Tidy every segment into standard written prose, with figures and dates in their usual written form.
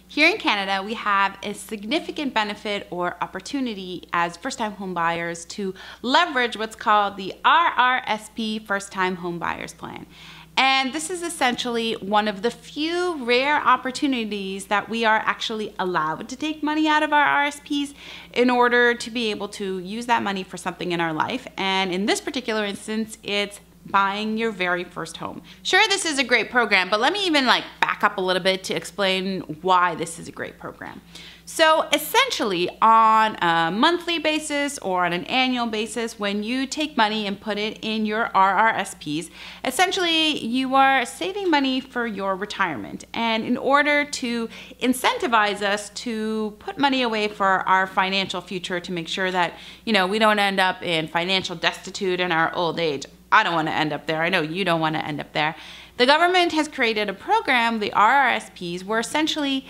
Here in Canada, we have a significant benefit or opportunity as first-time home buyers to leverage what's called the RRSP First-Time Home Buyers Plan. And this is essentially one of the few rare opportunities that we are actually allowed to take money out of our RSPs in order to be able to use that money for something in our life. And in this particular instance, it's buying your very first home. Sure, this is a great program, but let me even back up a little bit to explain why this is a great program. So essentially, on a monthly basis or on an annual basis, when you take money and put it in your RRSPs, essentially you are saving money for your retirement. And in order to incentivize us to put money away for our financial future to make sure that, we don't end up in financial destitute in our old age. I don't want to end up there. I know you don't want to end up there. The government has created a program, the RRSPs, where essentially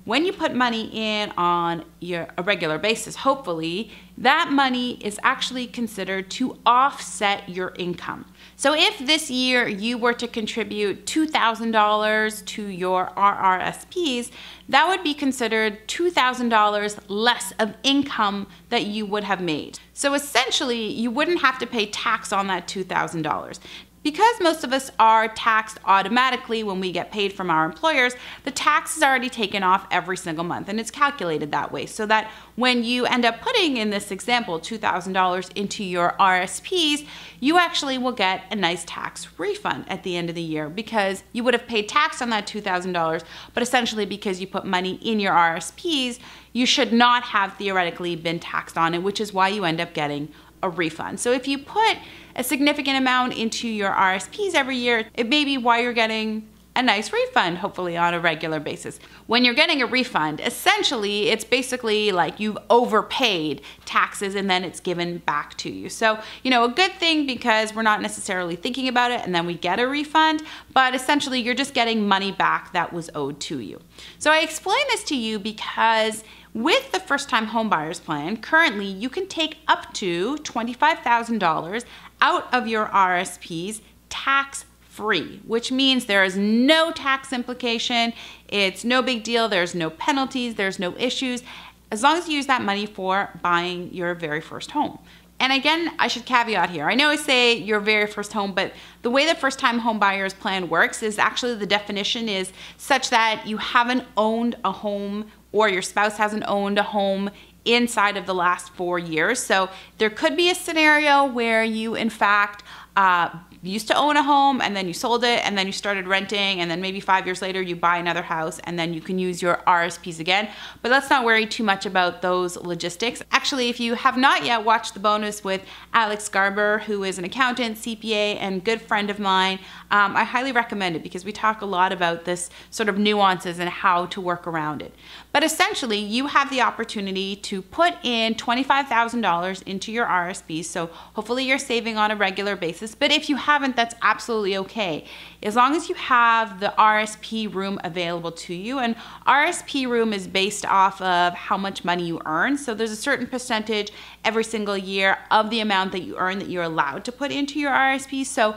when you put money in on a regular basis, hopefully, that money is actually considered to offset your income. So if this year you were to contribute $2,000 to your RRSPs, that would be considered $2,000 less of income that you would have made. So essentially, you wouldn't have to pay tax on that $2,000. Because most of us are taxed automatically when we get paid from our employers, the tax is already taken off every single month, and it's calculated that way so that when you end up putting, in this example, $2,000 into your RSPs, you actually will get a nice tax refund at the end of the year because you would have paid tax on that $2,000, but essentially because you put money in your RSPs, you should not have theoretically been taxed on it, which is why you end up getting a refund. So if you put a significant amount into your RSPs every year, it may be why you're getting a nice refund, hopefully on a regular basis. When you're getting a refund, essentially it's basically like you've overpaid taxes and then it's given back to you. So, a good thing because we're not necessarily thinking about it and then we get a refund, but essentially you're just getting money back that was owed to you. So I explain this to you because with the first-time homebuyers plan, currently you can take up to $25,000 out of your RSPs tax-free, which means there is no tax implication, it's no big deal, there's no penalties, there's no issues, as long as you use that money for buying your very first home. And again, I should caveat here. I know I say your very first home, but the way the first-time home buyers plan works is actually the definition is such that you haven't owned a home or your spouse hasn't owned a home inside of the last 4 years. So there could be a scenario where you, in fact, used to own a home and then you sold it and then you started renting and then maybe 5 years later you buy another house and then you can use your RSPs again. But let's not worry too much about those logistics. Actually, if you have not yet watched the bonus with Alex Garber, who is an accountant, CPA, and good friend of mine, I highly recommend it because we talk a lot about this sort of nuances and how to work around it. But essentially, you have the opportunity to put in $25,000 into your RSPs, so hopefully you're saving on a regular basis. But if you haven't, that's absolutely okay. As long as you have the RSP room available to you, and RSP room is based off of how much money you earn. So there's a certain percentage every single year of the amount that you earn that you're allowed to put into your RSP. So,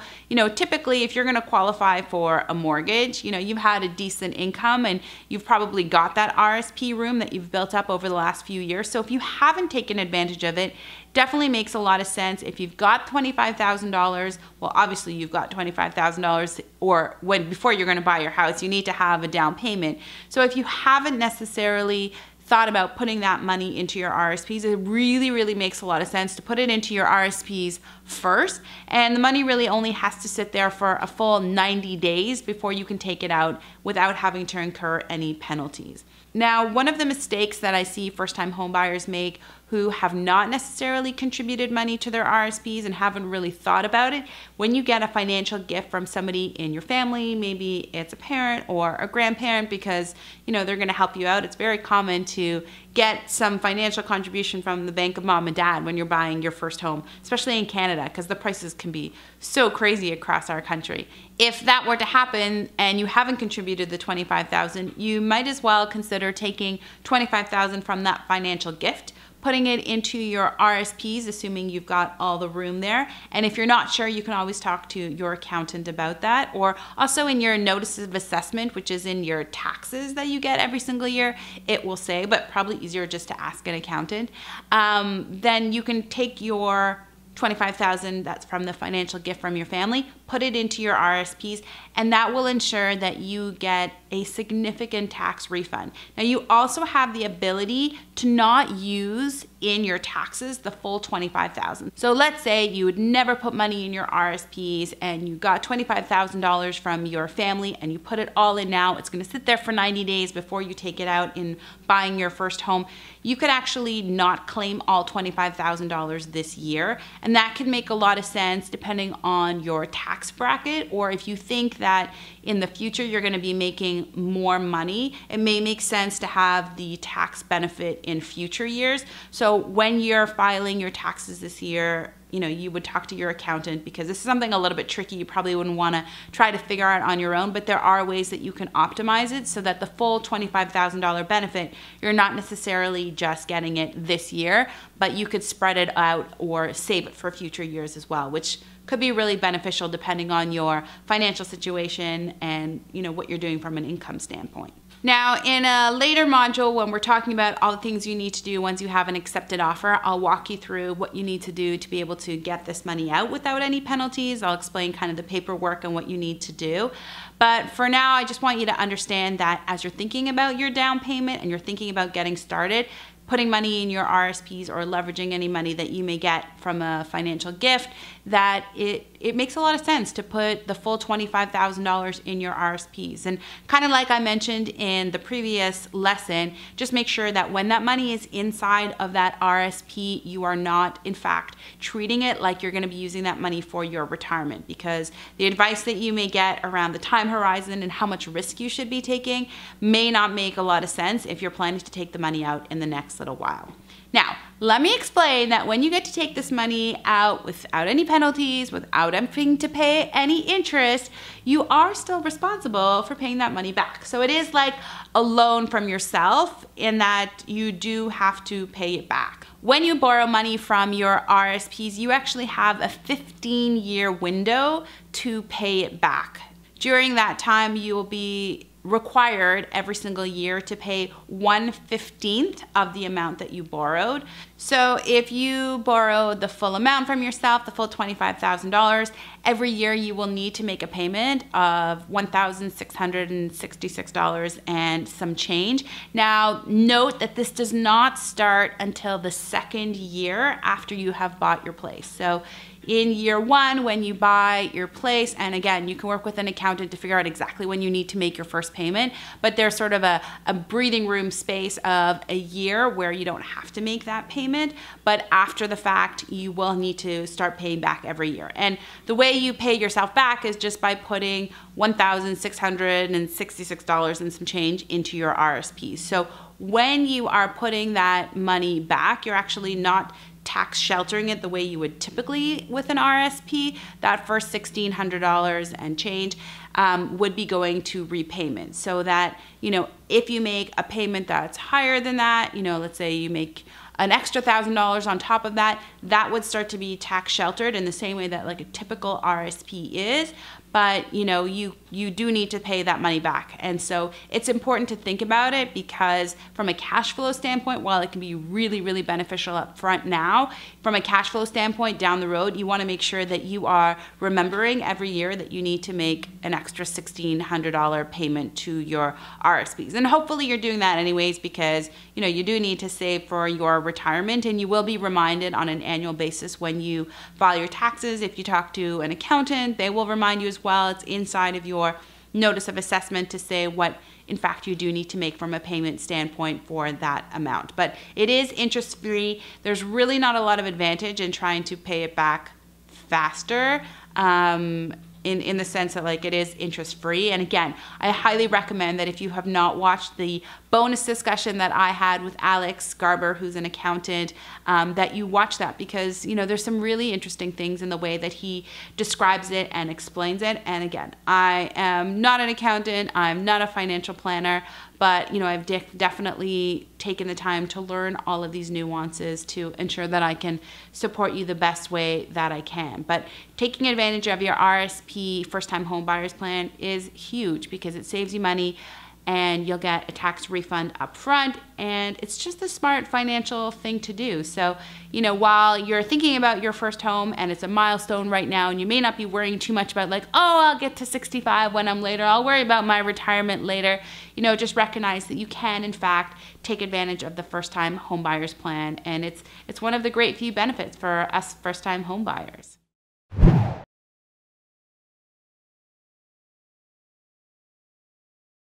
typically if you're gonna qualify for a mortgage, you've had a decent income and you've probably got that RSP room that you've built up over the last few years. So if you haven't taken advantage of it, definitely makes a lot of sense. If you've got $25,000, well, obviously you've got $25,000, or before you're going to buy your house, you need to have a down payment. So if you haven't necessarily thought about putting that money into your RSPs, it really, really makes a lot of sense to put it into your RSPs first. And the money really only has to sit there for a full 90 days before you can take it out without having to incur any penalties. Now, one of the mistakes that I see first-time homebuyers make who have not necessarily contributed money to their RSPs and haven't really thought about it, when you get a financial gift from somebody in your family, maybe it's a parent or a grandparent because, they're going to help you out. It's very common to get some financial contribution from the bank of mom and dad when you're buying your first home, especially in Canada, because the prices can be so crazy across our country. If that were to happen and you haven't contributed the $25,000, you might as well consider taking $25,000 from that financial gift, putting it into your RSPs, assuming you've got all the room there. And if you're not sure, you can always talk to your accountant about that. Or also in your notice of assessment, which is in your taxes that you get every single year, it will say, but probably easier just to ask an accountant. Then you can take your $25,000 that's from the financial gift from your family, put it into your RSPs, and that will ensure that you get a significant tax refund. Now, you also have the ability to not use in your taxes the full $25,000. So let's say you would never put money in your RSPs and you got $25,000 from your family and you put it all in now. It's going to sit there for 90 days before you take it out in buying your first home. You could actually not claim all $25,000 this year, and that can make a lot of sense depending on your tax bracket, or if you think that in the future you're going to be making more money, it may make sense to have the tax benefit in future years. So when you're filing your taxes this year, you would talk to your accountant, because this is something a little bit tricky. You probably wouldn't want to try to figure out on your own, but there are ways that you can optimize it so that the full $25,000 benefit, you're not necessarily just getting it this year, but you could spread it out or save it for future years as well, which could be really beneficial depending on your financial situation and what you're doing from an income standpoint. Now, in a later module, when we're talking about all the things you need to do once you have an accepted offer, I'll walk you through what you need to do to be able to get this money out without any penalties. I'll explain kind of the paperwork and what you need to do. But for now, I just want you to understand that as you're thinking about your down payment and you're thinking about getting started, putting money in your RSPs or leveraging any money that you may get from a financial gift, that it makes a lot of sense to put the full $25,000 in your RSPs. And kind of like I mentioned in the previous lesson, just make sure that when that money is inside of that RSP, you are not, in fact, treating it like you're going to be using that money for your retirement, because the advice that you may get around the time horizon and how much risk you should be taking may not make a lot of sense if you're planning to take the money out in the next little while. Now, let me explain that when you get to take this money out without any penalties, without having to pay any interest, you are still responsible for paying that money back. So it is like a loan from yourself in that you do have to pay it back. When you borrow money from your RSPs, you actually have a 15-year window to pay it back. During that time, you will be required every single year to pay 1/15 of the amount that you borrowed. So if you borrow the full amount from yourself, the full $25,000, every year you will need to make a payment of $1,666 and some change. Now, note that this does not start until the second year after you have bought your place. So in year one, when you buy your place, and again, you can work with an accountant to figure out exactly when you need to make your first payment, but there's sort of a breathing room space of a year where you don't have to make that payment, but after the fact, you will need to start paying back every year. And the way you pay yourself back is just by putting $1,666 and some change into your RSPs. So when you are putting that money back, you're actually not tax sheltering it the way you would typically with an RSP. That first $1,600 and change would be going to repayment, so that if you make a payment that's higher than that, let's say you make an extra $1,000 on top of that, that would start to be tax sheltered in the same way that like a typical RSP is. But you do need to pay that money back. And so it's important to think about it, because from a cash flow standpoint, while it can be really, really beneficial up front now, from a cash flow standpoint down the road, you want to make sure that you are remembering every year that you need to make an extra $1,600 payment to your RSPs. And hopefully you're doing that anyways, because you do need to save for your retirement, and you will be reminded on an annual basis when you file your taxes. If you talk to an accountant, they will remind you as well. It's inside of your notice of assessment to say what in fact you do need to make from a payment standpoint for that amount. But it is interest free. There's really not a lot of advantage in trying to pay it back faster. in the sense that like it is interest free. And again, I highly recommend that if you have not watched the bonus discussion that I had with Alex Garber, who's an accountant, that you watch that, because there's some really interesting things in the way that he describes it and explains it. And again, I am not an accountant, I'm not a financial planner, but I've definitely taken the time to learn all of these nuances to ensure that I can support you the best way that I can. But taking advantage of your RRSP first-time home buyers plan is huge, because it saves you money and you'll get a tax refund up front, and it's just a smart financial thing to do. So, while you're thinking about your first home and it's a milestone right now, and you may not be worrying too much about like, oh, I'll get to 65 when I'm later, I'll worry about my retirement later, just recognize that you can, in fact, take advantage of the first-time home buyers plan, and it's one of the great few benefits for us first-time home buyers.